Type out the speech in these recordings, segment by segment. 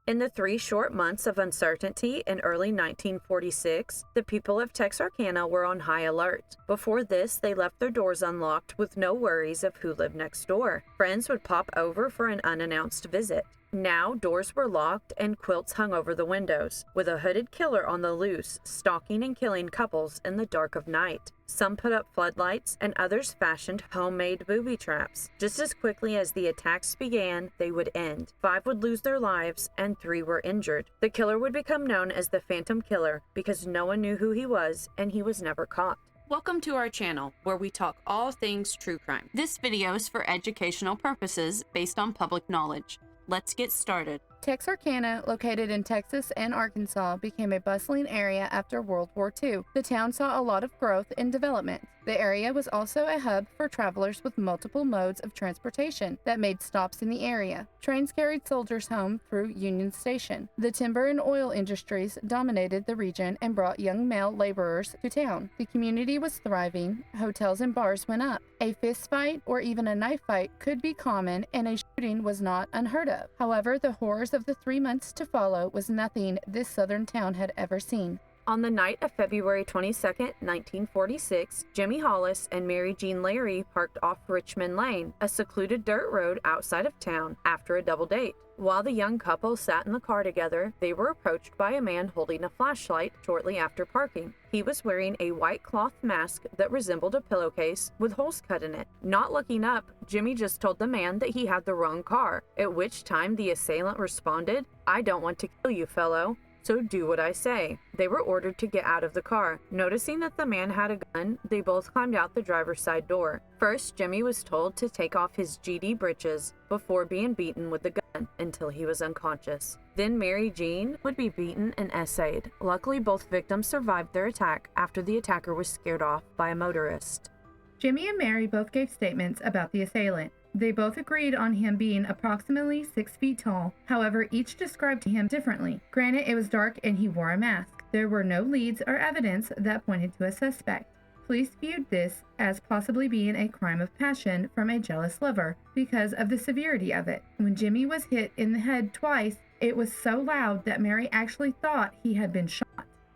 In the 3 short months of uncertainty in early 1946, the people of Texarkana were on high alert. Before this, they left their doors unlocked with no worries of who lived next door. Friends would pop over for an unannounced visit. Now, doors were locked and quilts hung over the windows, with a hooded killer on the loose, stalking and killing couples in the dark of night. Some put up floodlights, and others fashioned homemade booby traps. Just as quickly as the attacks began, they would end. 5 would lose their lives, and 3 were injured. The killer would become known as the Phantom Killer because no one knew who he was, and he was never caught. Welcome to our channel, where we talk all things true crime. This video is for educational purposes based on public knowledge. Let's get started. Texarkana, located in Texas and Arkansas, became a bustling area after World War II. The town saw a lot of growth and development. The area was also a hub for travelers with multiple modes of transportation that made stops in the area. Trains carried soldiers home through Union Station. The timber and oil industries dominated the region and brought young male laborers to town. The community was thriving. Hotels and bars went up. A fist fight or even a knife fight could be common, and a shooting was not unheard of. However, the horrors of the 3 months to follow was nothing this southern town had ever seen. On the night of February 22, 1946, Jimmy Hollis and Mary Jean Larry parked off Richmond Lane, a secluded dirt road outside of town, after a double date. While the young couple sat in the car together, they were approached by a man holding a flashlight shortly after parking. He was wearing a white cloth mask that resembled a pillowcase with holes cut in it. Not looking up, Jimmy just told the man that he had the wrong car, at which time the assailant responded, "I don't want to kill you, fellow, so do what I say." They were ordered to get out of the car. Noticing that the man had a gun, they both climbed out the driver's side door. First, Jimmy was told to take off his GD breeches before being beaten with the gun until he was unconscious. Then Mary Jean would be beaten and essayed. Luckily, both victims survived their attack after the attacker was scared off by a motorist. Jimmy and Mary both gave statements about the assailant. They both agreed on him being approximately 6 feet tall. However, each described him differently. Granted, it was dark and he wore a mask. There were no leads or evidence that pointed to a suspect. Police viewed this as possibly being a crime of passion from a jealous lover because of the severity of it. When Jimmy was hit in the head twice, it was so loud that Mary actually thought he had been shot.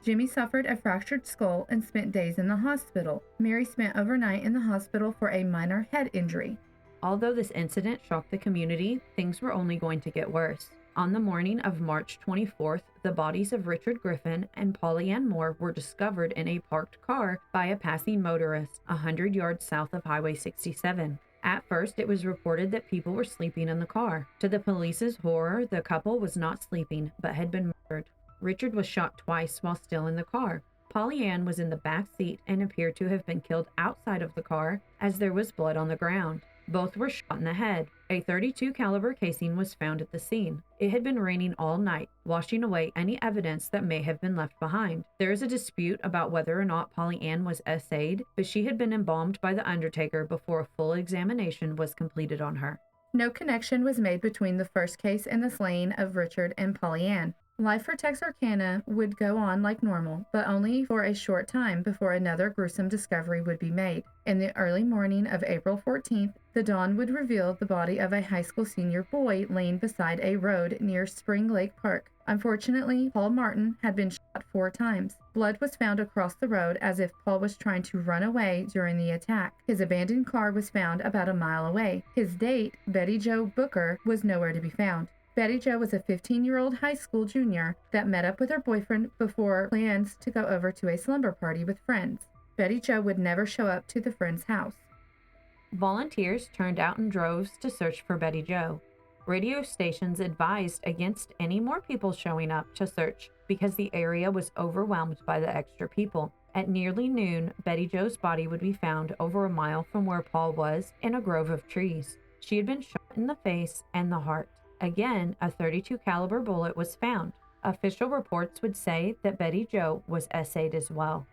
Jimmy suffered a fractured skull and spent days in the hospital. Mary spent overnight in the hospital for a minor head injury. Although this incident shocked the community, things were only going to get worse. On the morning of March 24th, the bodies of Richard Griffin and Polly Ann Moore were discovered in a parked car by a passing motorist 100 yards south of Highway 67. At first, it was reported that people were sleeping in the car. To the police's horror, the couple was not sleeping, but had been murdered. Richard was shot twice while still in the car. Polly Ann was in the back seat and appeared to have been killed outside of the car, as there was blood on the ground. Both were shot in the head. A .32 caliber casing was found at the scene. It had been raining all night, washing away any evidence that may have been left behind. There is a dispute about whether or not Polly Ann was essayed, but she had been embalmed by the undertaker before a full examination was completed on her. No connection was made between the first case and the slaying of Richard and Polly Ann. Life for Texarkana would go on like normal, but only for a short time before another gruesome discovery would be made. In the early morning of April 14th, the dawn would reveal the body of a high school senior boy laying beside a road near Spring Lake Park. Unfortunately, Paul Martin had been shot 4 times. Blood was found across the road as if Paul was trying to run away during the attack. His abandoned car was found about a mile away. His date, Betty Jo Booker, was nowhere to be found. Betty Jo was a 15-year-old high school junior that met up with her boyfriend before plans to go over to a slumber party with friends. Betty Jo would never show up to the friend's house. Volunteers turned out in droves to search for Betty Jo. Radio stations advised against any more people showing up to search because the area was overwhelmed by the extra people. At nearly noon, Betty Jo's body would be found over a mile from where Paul was in a grove of trees. She had been shot in the face and the heart. Again, a .32 caliber bullet was found. Official reports would say that Betty Jo was essayed as well.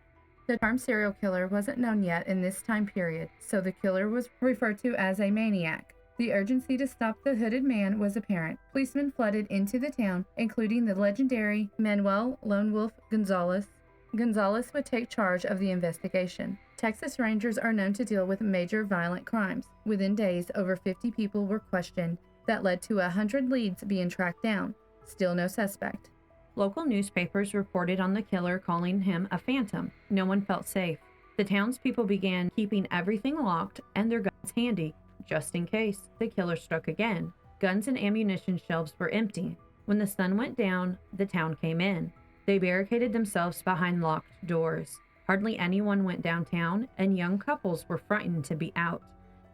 The term serial killer wasn't known yet in this time period, so the killer was referred to as a maniac. The urgency to stop the hooded man was apparent. Policemen flooded into the town, including the legendary Manuel Lone Wolf Gonzalez. Gonzalez would take charge of the investigation. Texas Rangers are known to deal with major violent crimes. Within days, over 50 people were questioned that led to 100 leads being tracked down. Still no suspect. Local newspapers reported on the killer, calling him a phantom. No one felt safe. The townspeople began keeping everything locked and their guns handy, just in case the killer struck again. Guns and ammunition shelves were empty. When the sun went down, the town came in. They barricaded themselves behind locked doors. Hardly anyone went downtown, and young couples were frightened to be out.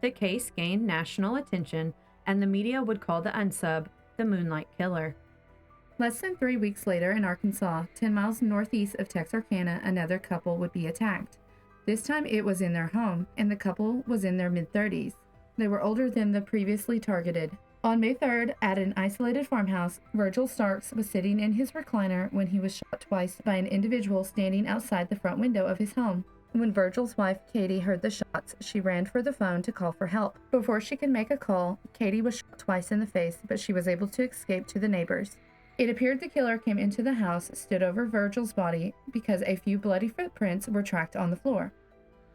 The case gained national attention, and the media would call the unsub the Moonlight Killer. Less than 3 weeks later in Arkansas, 10 miles northeast of Texarkana, another couple would be attacked. This time it was in their home, and the couple was in their mid-30s. They were older than the previously targeted. On May 3rd, at an isolated farmhouse, Virgil Starks was sitting in his recliner when he was shot twice by an individual standing outside the front window of his home. When Virgil's wife, Katie, heard the shots, she ran for the phone to call for help. Before she could make a call, Katie was shot twice in the face, but she was able to escape to the neighbors. It appeared the killer came into the house, stood over Virgil's body, because a few bloody footprints were tracked on the floor.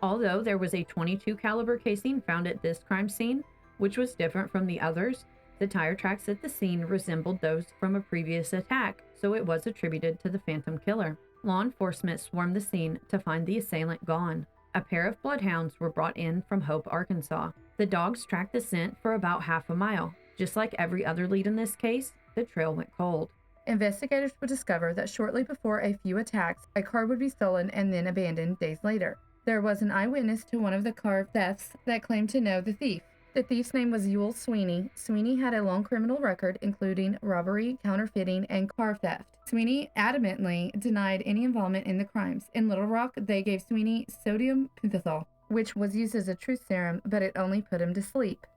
Although there was a .22 caliber casing found at this crime scene, which was different from the others, the tire tracks at the scene resembled those from a previous attack, so it was attributed to the phantom killer. Law enforcement swarmed the scene to find the assailant gone. A pair of bloodhounds were brought in from Hope, Arkansas. The dogs tracked the scent for about half a mile. Just like every other lead in this case, the trail went cold. Investigators would discover that shortly before a few attacks, a car would be stolen and then abandoned days later. There was an eyewitness to one of the car thefts that claimed to know the thief. The thief's name was Yule Sweeney. Sweeney had a long criminal record, including robbery, counterfeiting, and car theft. Sweeney adamantly denied any involvement in the crimes. In Little Rock, they gave Sweeney sodium pentothal, which was used as a truth serum, but it only put him to sleep.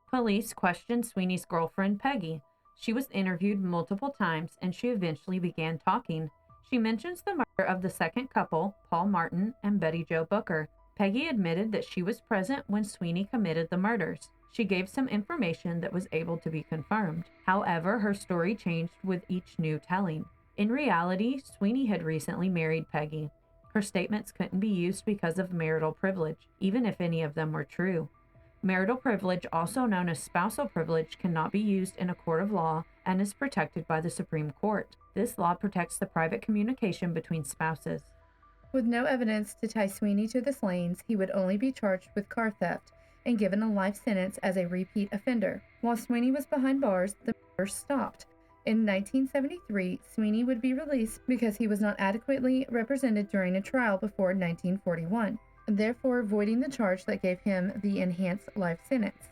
Police questioned Sweeney's girlfriend, Peggy. She was interviewed multiple times, and she eventually began talking. She mentions the murder of the second couple, Paul Martin and Betty Jo Booker. Peggy admitted that she was present when Sweeney committed the murders. She gave some information that was able to be confirmed. However, her story changed with each new telling. In reality, Sweeney had recently married Peggy. Her statements couldn't be used because of marital privilege, even if any of them were true. Marital privilege, also known as spousal privilege, cannot be used in a court of law and is protected by the Supreme Court. This law protects the private communication between spouses. With no evidence to tie Sweeney to the slayings, he would only be charged with car theft and given a life sentence as a repeat offender. While Sweeney was behind bars, the murders stopped. In 1973, Sweeney would be released because he was not adequately represented during a trial before 1941, therefore voiding the charge that gave him the enhanced life sentence.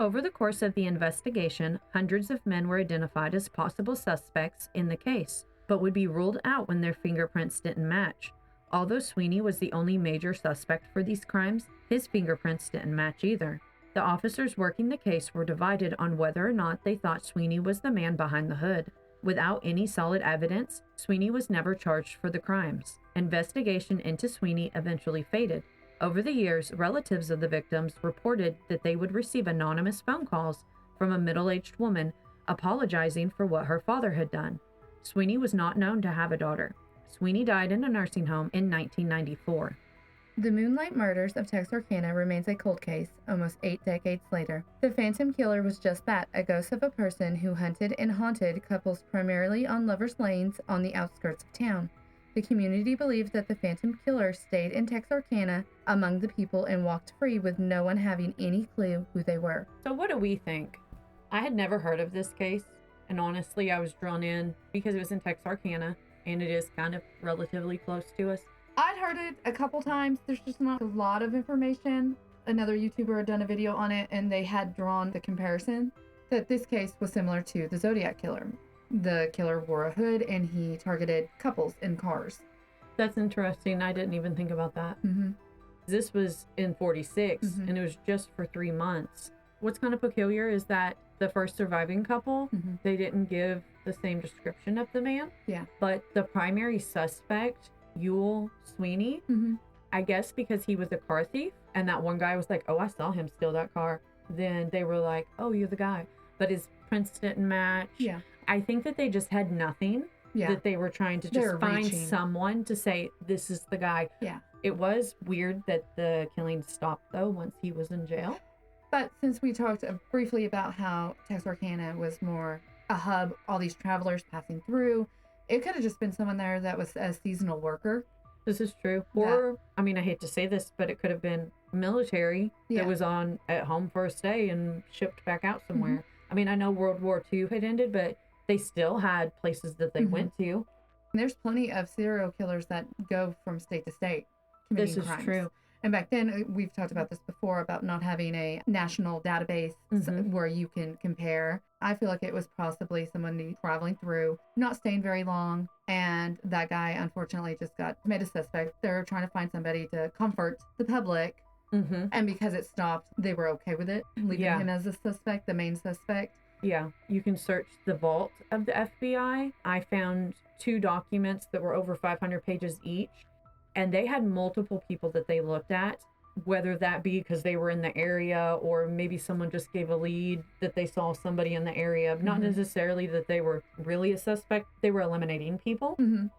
Over the course of the investigation, hundreds of men were identified as possible suspects in the case, but would be ruled out when their fingerprints didn't match. Although Sweeney was the only major suspect for these crimes, his fingerprints didn't match either. The officers working the case were divided on whether or not they thought Sweeney was the man behind the hood. Without any solid evidence, Sweeney was never charged for the crimes. Investigation into Sweeney eventually faded. Over the years, relatives of the victims reported that they would receive anonymous phone calls from a middle-aged woman apologizing for what her father had done. Sweeney was not known to have a daughter. Sweeney died in a nursing home in 1994. The Moonlight Murders of Texarkana remains a cold case almost 8 decades later. The Phantom Killer was just that, a ghost of a person who hunted and haunted couples primarily on lovers' lanes on the outskirts of town. The community believed that the Phantom Killer stayed in Texarkana among the people and walked free with no one having any clue who they were. So what do we think? I had never heard of this case, and honestly I was drawn in because it was in Texarkana, and it is kind of relatively close to us. I'd heard it a couple times. There's just not a lot of information. Another YouTuber had done a video on it, and they had drawn the comparison that this case was similar to the Zodiac Killer. The killer wore a hood, and he targeted couples in cars. That's interesting. I didn't even think about that. This was in 46, and it was just for 3 months. What's kind of peculiar is that the first surviving couple, they didn't give the same description of the man. Yeah. But the primary suspect, Yule Sweeney, I guess because he was a car thief, and that one guy was like, oh, I saw him steal that car. Then they were like, oh, you're the guy. But his prints didn't match. Yeah. I think that they just had nothing Yeah. that they were trying to just They're find reaching. someone to say, this is the guy. Yeah. It was weird that the killing stopped, though, once he was in jail. But since we talked briefly about how Texarkana was more a hub, all these travelers passing through, it could have just been someone there that was a seasonal worker. This is true. Or, I mean, I hate to say this, but it could have been military that was at home for a stay and shipped back out somewhere. I mean, I know World War II had ended, but they still had places that they went to. There's plenty of serial killers that go from state to state committing This is crimes. true. And back then, we've talked about this before about not having a national database where you can compare. I feel like it was possibly someone traveling through, not staying very long. And that guy, unfortunately, just got made a suspect. They were trying to find somebody to comfort the public. And because it stopped, they were okay with it, leaving him as a suspect, the main suspect. Yeah, you can search the vault of the FBI. I found 2 documents that were over 500 pages each. And they had multiple people that they looked at, whether that be because they were in the area or maybe someone just gave a lead that they saw somebody in the area. Not necessarily that they were really a suspect. They were eliminating people,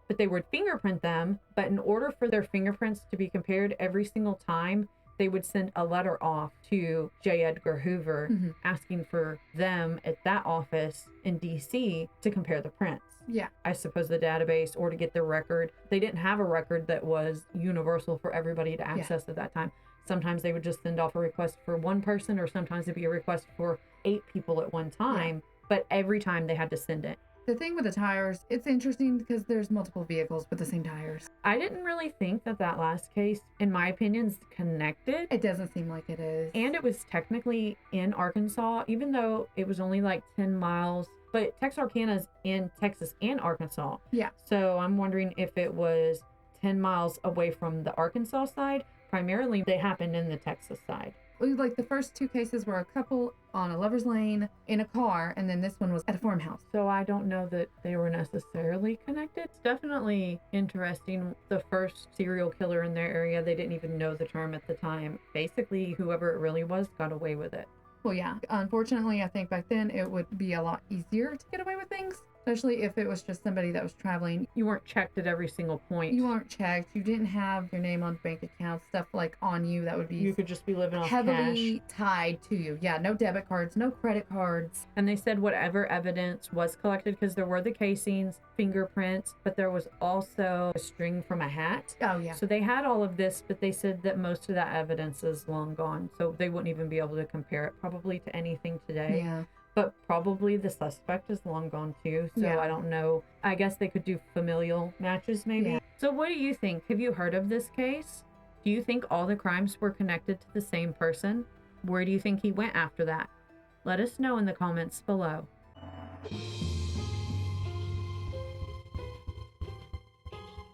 but they would fingerprint them. But in order for their fingerprints to be compared every single time, they would send a letter off to J. Edgar Hoover asking for them at that office in D.C. to compare the prints. Yeah. I suppose the database or to get the record. They didn't have a record that was universal for everybody to access at that time. Sometimes they would just send off a request for one person, or sometimes it'd be a request for 8 people at one time. But every time they had to send it. The thing with the tires, it's interesting because there's multiple vehicles with the same tires. I didn't really think that last case, in my opinion, is connected. It doesn't seem like it is. And it was technically in Arkansas, even though it was only like 10 miles. But Texarkana is in Texas and Arkansas. Yeah. So I'm wondering if it was 10 miles away from the Arkansas side. Primarily, they happened in the Texas side. Like the first 2 cases were a couple on a lover's lane in a car, and then this one was at a farmhouse. So I don't know that they were necessarily connected. It's definitely interesting. The first serial killer in their area, they didn't even know the term at the time. Basically, whoever it really was got away with it. Well, yeah. Unfortunately, I think back then it would be a lot easier to get away with things, especially if it was just somebody that was traveling. You weren't checked at every single point. You weren't checked. You didn't have your name on bank accounts, stuff like on you that would be. You could just be living off heavily cash. Tied to you. Yeah, no debit cards, no credit cards. And they said whatever evidence was collected, because there were the casings, fingerprints, but there was also a string from a hat. Oh, yeah. So they had all of this, but they said that most of that evidence is long gone. So they wouldn't even be able to compare it probably to anything today. Yeah. But probably the suspect is long gone too. So Yeah. I don't know. I guess they could do familial matches maybe. Yeah. So what do you think? Have you heard of this case? Do you think all the crimes were connected to the same person? Where do you think he went after that? Let us know in the comments below.